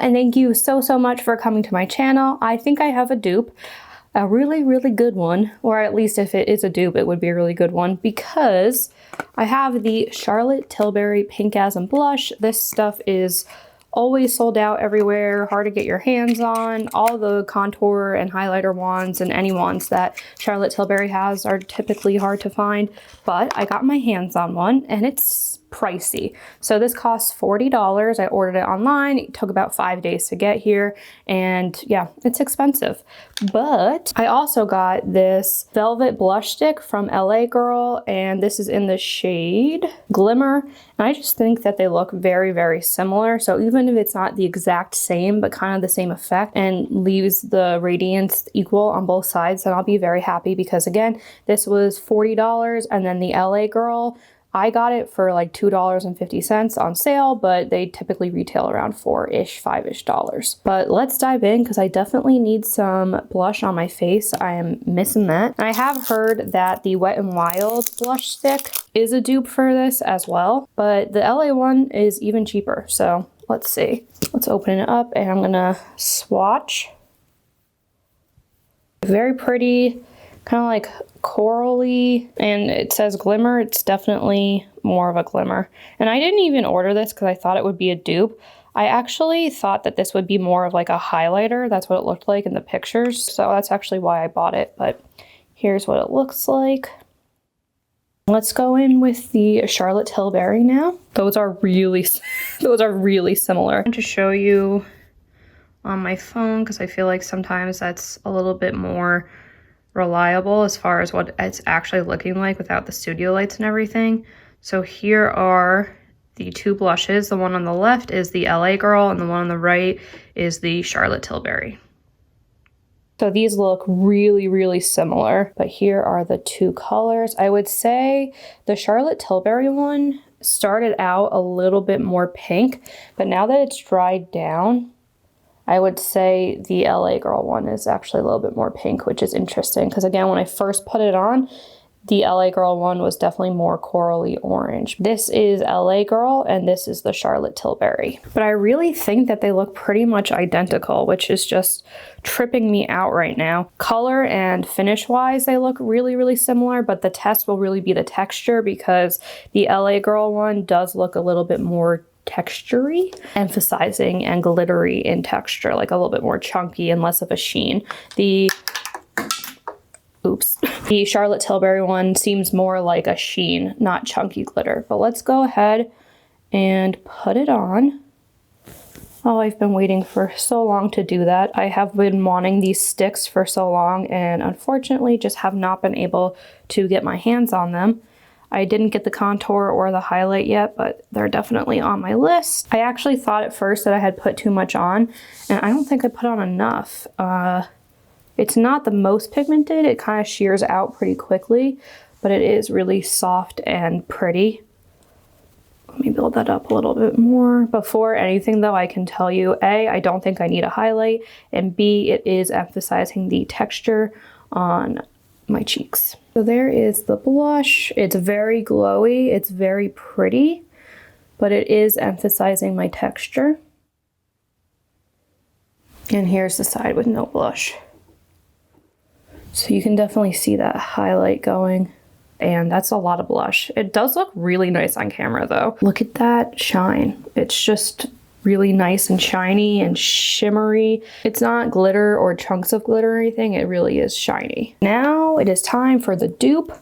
and thank you so much for coming to my channel. I think I have a dupe, a really good one, or at least if it is a dupe, it would be a really good one, because I have the Charlotte Tilbury Pinkgasm blush. This stuff is always sold out everywhere, hard to get your hands on. All the contour and highlighter wands and any wands that Charlotte Tilbury has are typically hard to find, but I got my hands on one and it's pricey. So this costs $40. I ordered it online. It took about 5 days to get here, and yeah, it's expensive. But I also got this velvet blush stick from LA Girl, and this is in the shade Glimmer, and I just think that they look very similar. So even if it's not the exact same, but kind of the same effect and leaves the radiance equal on both sides, then I'll be very happy, because again, this was $40, and then the LA Girl, I got it for like $2.50 on sale, but they typically retail around $4-ish, $5-ish. But let's dive in, because I definitely need some blush on my face. I am missing that. And I have heard that the Wet n Wild blush stick is a dupe for this as well, but the LA one is even cheaper. So let's see. Let's open it up, and I'm gonna swatch. Very pretty, kind of like corally, and it says glimmer. It's definitely more of a glimmer. And I didn't even order this because I thought it would be a dupe. I actually thought that this would be more of like a highlighter. That's what it looked like in the pictures, so that's actually why I bought it. But here's what it looks like. Let's go in with the Charlotte Tilbury now. Those are really similar. I'm going to show you on my phone, because I feel like sometimes that's a little bit more reliable as far as what it's actually looking like without the studio lights and everything. So here are the two blushes. The one on the left is the LA Girl, and the one on the right is the Charlotte Tilbury. So these look really similar, but here are the two colors. I would say the Charlotte Tilbury one started out a little bit more pink, but now that it's dried down, I would say the LA Girl one is actually a little bit more pink, which is interesting, because again, when I first put it on, the LA Girl one was definitely more corally orange. This is LA Girl, and this is the Charlotte Tilbury. But I really think that they look pretty much identical, which is just tripping me out right now. Color and finish wise, they look really similar, but the test will really be the texture, because the LA Girl one does look a little bit more textury, emphasizing and glittery in texture, like a little bit more chunky and less of a sheen. The Charlotte Tilbury one seems more like a sheen, not chunky glitter. But let's go ahead and put it on. Oh, I've been waiting for so long to do that. I have been wanting these sticks for so long, and unfortunately just have not been able to get my hands on them. I didn't get the contour or the highlight yet, but they're definitely on my list. I actually thought at first that I had put too much on, and I don't think I put on enough. It's not the most pigmented. It kind of shears out pretty quickly, but it is really soft and pretty. Let me build that up a little bit more. Before anything though, I can tell you, A, I don't think I need a highlight, and B, it is emphasizing the texture on my cheeks. So there is the blush. It's very glowy, it's very pretty, but it is emphasizing my texture. And here's the side with no blush. So you can definitely see that highlight going, and that's a lot of blush. It does look really nice on camera though. Look at that shine. It's just really nice and shiny and shimmery. It's not glitter or chunks of glitter or anything. It really is shiny. Now it is time for the dupe.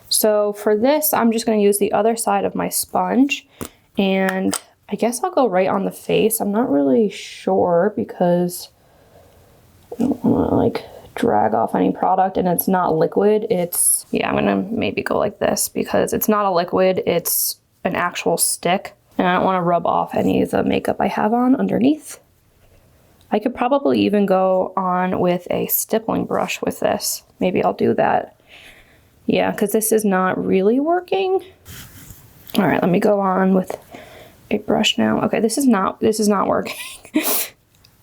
So for this, I'm just going to use the other side of my sponge, and I guess I'll go right on the face. I'm not really sure, because I don't want to like drag off any product, and it's not liquid. It's, yeah, I'm gonna maybe go like this, because it's not a liquid, it's an actual stick, and I don't want to rub off any of the makeup I have on underneath. I could probably even go on with a stippling brush with this. Maybe I'll do that. Yeah, because this is not really working. All right, let me go on with a brush now. Okay, this is not working.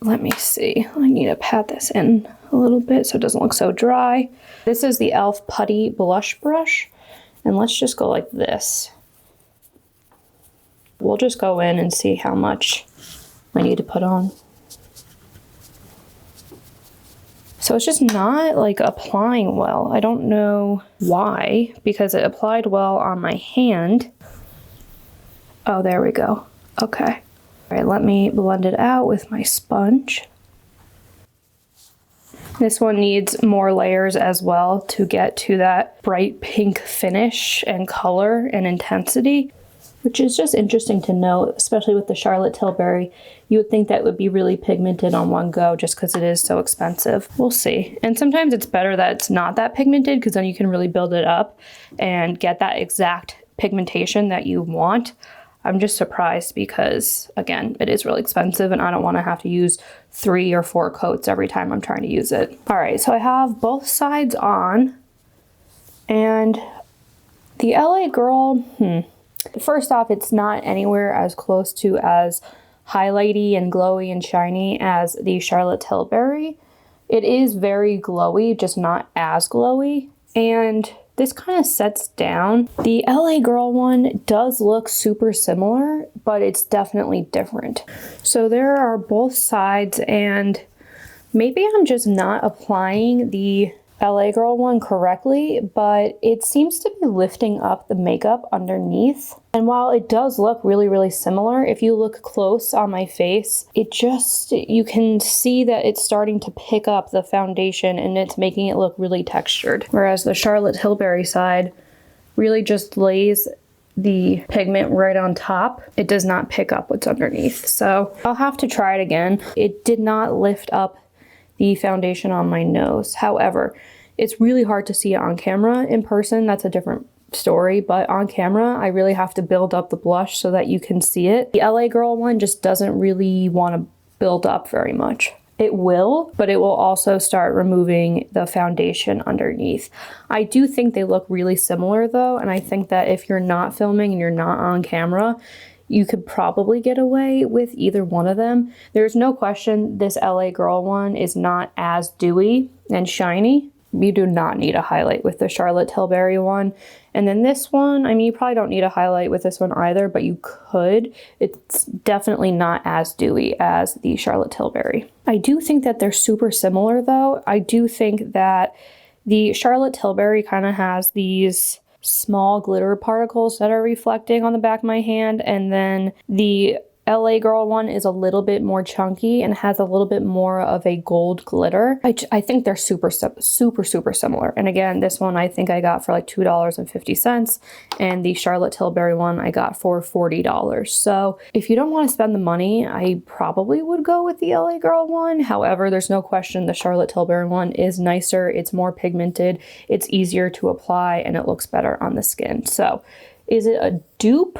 Let me see. I need to pat this in a little bit so it doesn't look so dry. This is the e.l.f. Putty blush brush, and let's just go like this. We'll just go in and see how much I need to put on. So it's just not like applying well. I don't know why, because it applied well on my hand. Oh, there we go. Okay. All right, let me blend it out with my sponge. This one needs more layers as well to get to that bright pink finish and color and intensity, which is just interesting to note, especially with the Charlotte Tilbury. You would think that would be really pigmented on one go just because it is so expensive. We'll see. And sometimes it's better that it's not that pigmented because then you can really build it up and get that exact pigmentation that you want. I'm just surprised because, again, it is really expensive and I don't want to have to use 3 or 4 coats every time I'm trying to use it. All right, so I have both sides on, and the LA Girl, first off, it's not anywhere as close to as highlighty and glowy and shiny as the Charlotte Tilbury. It is very glowy, just not as glowy, and this kind of sets down. The LA Girl one does look super similar, but it's definitely different. So there are both sides, and maybe I'm just not applying the LA Girl one correctly, but it seems to be lifting up the makeup underneath. And while it does look really, really similar, if you look close on my face, you can see that it's starting to pick up the foundation and it's making it look really textured. Whereas the Charlotte Tilbury side really just lays the pigment right on top. It does not pick up what's underneath. So I'll have to try it again. It did not lift up the foundation on my nose. However, it's really hard to see it on camera. In person, that's a different story, but on camera, I really have to build up the blush so that you can see it. The LA Girl one just doesn't really want to build up very much. It will, but it will also start removing the foundation underneath. I do think they look really similar though, and I think that if you're not filming and you're not on camera, you could probably get away with either one of them. There's no question this LA Girl one is not as dewy and shiny. You do not need a highlight with the Charlotte Tilbury one. And then this one, I mean, you probably don't need a highlight with this one either, but you could. It's definitely not as dewy as the Charlotte Tilbury. I do think that they're super similar though. I do think that the Charlotte Tilbury kind of has these small glitter particles that are reflecting on the back of my hand, and then the LA Girl one is a little bit more chunky and has a little bit more of a gold glitter. I think they're super similar. And again, this one I think I got for like $2.50, and the Charlotte Tilbury one I got for $40. So if you don't want to spend the money, I probably would go with the LA Girl one. However, there's no question the Charlotte Tilbury one is nicer, it's more pigmented, it's easier to apply, and it looks better on the skin. So is it a dupe?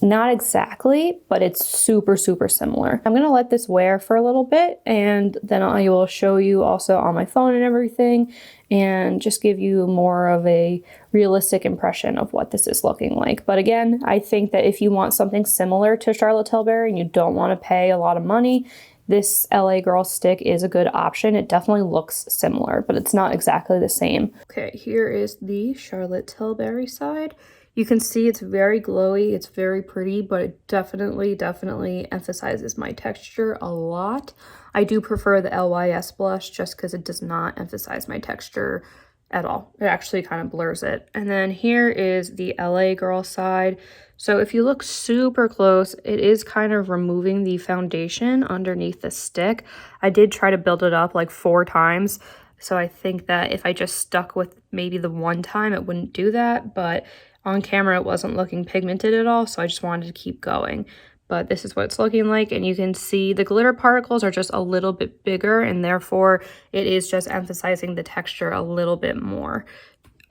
Not exactly, but it's super similar. I'm gonna let this wear for a little bit, and then I will show you also on my phone and everything, and just give you more of a realistic impression of what this is looking like. But again, I think that if you want something similar to Charlotte Tilbury and you don't want to pay a lot of money, this LA Girl stick is a good option. It definitely looks similar, but it's not exactly the same. Okay, here is the Charlotte Tilbury side. You can see it's very glowy, it's very pretty, but it definitely emphasizes my texture a lot. I do prefer the LYS blush just because it does not emphasize my texture at all. It actually kind of blurs it. And then here is the LA Girl side. So if you look super close, it is kind of removing the foundation underneath the stick. I did try to build it up like 4 times. So I think that if I just stuck with maybe the one time, it wouldn't do that, but on camera, it wasn't looking pigmented at all, so I just wanted to keep going. But this is what it's looking like, and you can see the glitter particles are just a little bit bigger, and therefore it is just emphasizing the texture a little bit more.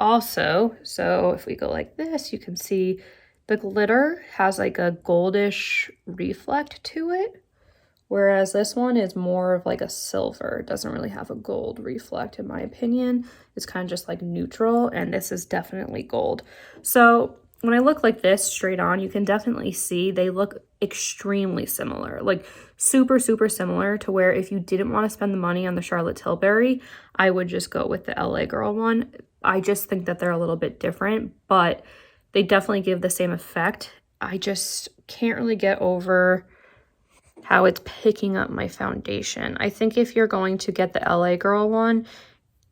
Also, so if we go like this, you can see the glitter has like a goldish reflect to it, whereas this one is more of like a silver. It doesn't really have a gold reflect in my opinion. It's kind of just like neutral, and this is definitely gold. So when I look like this straight on, you can definitely see they look extremely similar, like super similar, to where if you didn't want to spend the money on the Charlotte Tilbury, I would just go with the LA Girl one. I just think that they're a little bit different, but they definitely give the same effect. I just can't really get over how it's picking up my foundation. I think if you're going to get the LA Girl one,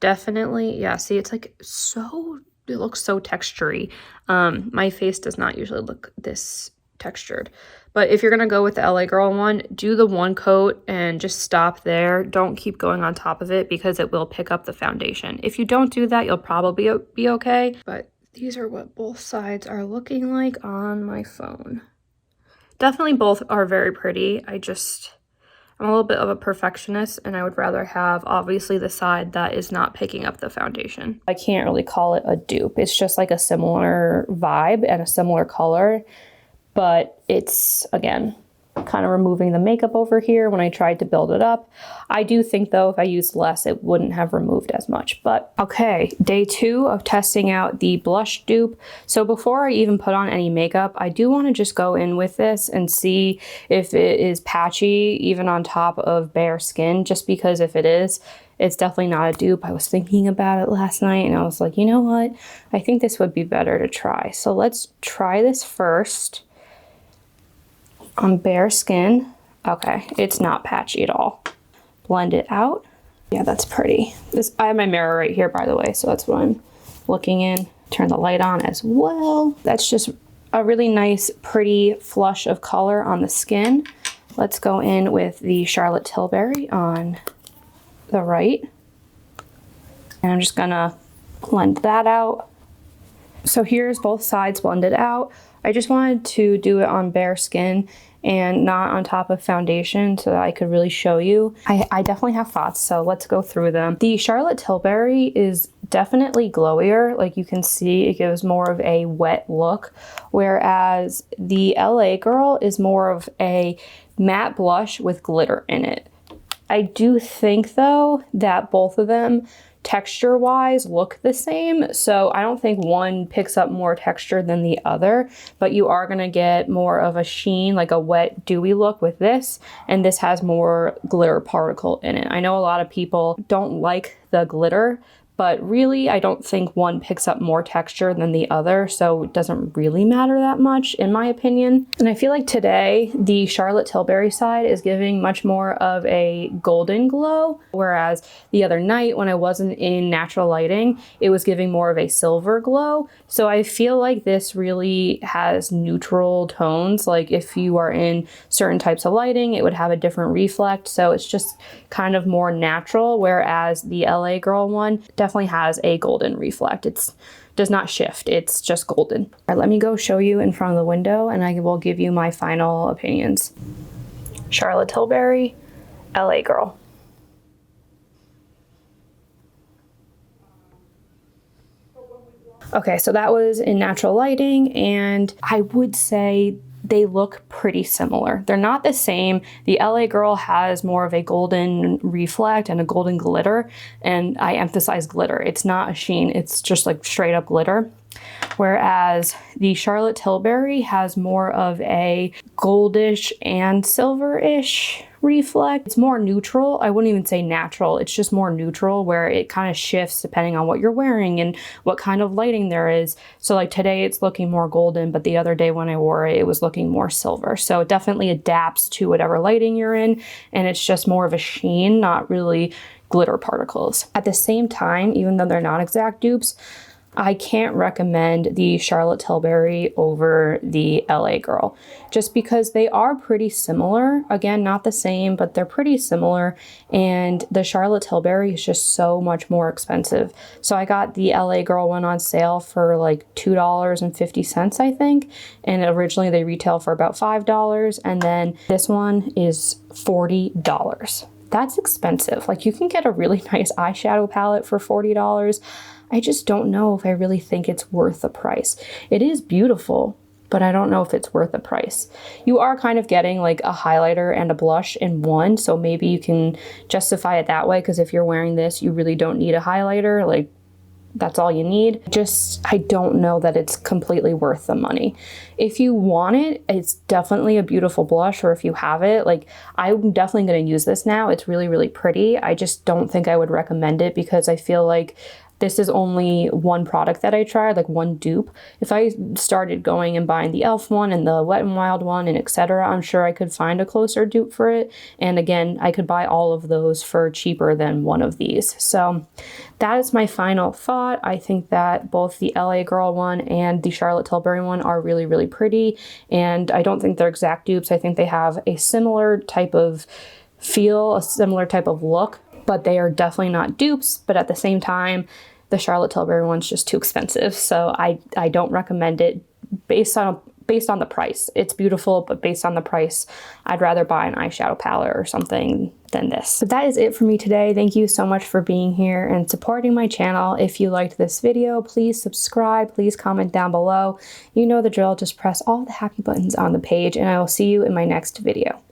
definitely, yeah, see, it's like so, it looks so textury. My face does not usually look this textured. But if you're gonna go with the LA Girl one, do the one coat and just stop there. Don't keep going on top of it because it will pick up the foundation. If you don't do that, you'll probably be okay. But these are what both sides are looking like on my phone. Definitely both are very pretty. I'm a little bit of a perfectionist, and I would rather have obviously the side that is not picking up the foundation. I can't really call it a dupe. It's just like a similar vibe and a similar color, but it's, again, kind of removing the makeup over here when I tried to build it up. I do think though if I used less it wouldn't have removed as much. But okay, day 2 of testing out the blush dupe. So before I even put on any makeup, I do want to just go in with this and see if it is patchy even on top of bare skin, just because if it is, it's definitely not a dupe. I was thinking about it last night and I was like, you know what? I think this would be better to try. So let's try this first on bare skin. Okay, it's not patchy at all. Blend it out. Yeah, that's pretty. I have my mirror right here, by the way, so that's what I'm looking in. Turn the light on as well. That's just a really nice, pretty flush of color on the skin. Let's go in with the Charlotte Tilbury on the right. And I'm just gonna blend that out. So here's both sides blended out. I just wanted to do it on bare skin and not on top of foundation so that I could really show you. I definitely have thoughts, so let's go through them. The Charlotte Tilbury is definitely glowier. Like you can see, it gives more of a wet look, whereas the LA Girl is more of a matte blush with glitter in it. I do think though that both of them texture wise look the same, so I don't think one picks up more texture than the other, but you are going to get more of a sheen, like a wet dewy look with this, and this has more glitter particle in it. I know a lot of people don't like the glitter, but really I don't think one picks up more texture than the other, so it doesn't really matter that much in my opinion. And I feel like today the Charlotte Tilbury side is giving much more of a golden glow, whereas the other night when I wasn't in natural lighting, it was giving more of a silver glow. So I feel like this really has neutral tones. Like if you are in certain types of lighting, it would have a different reflect, so it's just kind of more natural, whereas the LA Girl one definitely has a golden reflect. It does not shift, it's just golden. All right, let me go show you in front of the window and I will give you my final opinions. Charlotte Tilbury, LA Girl. Okay, so that was in natural lighting, and I would say they look pretty similar. They're not the same. The LA Girl has more of a golden reflect and a golden glitter, and I emphasize glitter. It's not a sheen, it's just like straight up glitter. Whereas the Charlotte Tilbury has more of a goldish and silverish reflect. It's more neutral. I wouldn't even say natural. It's just more neutral, where it kind of shifts depending on what you're wearing and what kind of lighting there is. So like today it's looking more golden, but the other day when I wore it, it was looking more silver. So it definitely adapts to whatever lighting you're in, and it's just more of a sheen, not really glitter particles. At the same time, even though they're not exact dupes, I can't recommend the Charlotte Tilbury over the LA Girl, just because they are pretty similar. Again, not the same, but they're pretty similar, and the Charlotte Tilbury is just so much more expensive. So I got the LA Girl one on sale for like $2.50, I think, and originally they retail for about $5, and then this one is $40. That's expensive. Like you can get a really nice eyeshadow palette for $40. I just don't know if I really think it's worth the price. It is beautiful, but I don't know if it's worth the price. You are kind of getting like a highlighter and a blush in one, so maybe you can justify it that way, because if you're wearing this, you really don't need a highlighter. Like that's all you need. I don't know that it's completely worth the money. If you want it, it's definitely a beautiful blush, or if you have it, like I'm definitely going to use this now. It's really, really pretty. I just don't think I would recommend it because I feel like this is only one product that I tried, like one dupe. If I started going and buying the e.l.f. one and the Wet n Wild one and etc., I'm sure I could find a closer dupe for it. And again, I could buy all of those for cheaper than one of these. So that is my final thought. I think that both the LA Girl one and the Charlotte Tilbury one are really, really pretty. And I don't think they're exact dupes. I think they have a similar type of feel, a similar type of look, but they are definitely not dupes. But at the same time, the Charlotte Tilbury one's just too expensive. So I don't recommend it based on the price. It's beautiful, but based on the price, I'd rather buy an eyeshadow palette or something than this. But that is it for me today. Thank you so much for being here and supporting my channel. If you liked this video, please subscribe, please comment down below. You know the drill, just press all the happy buttons on the page, and I will see you in my next video.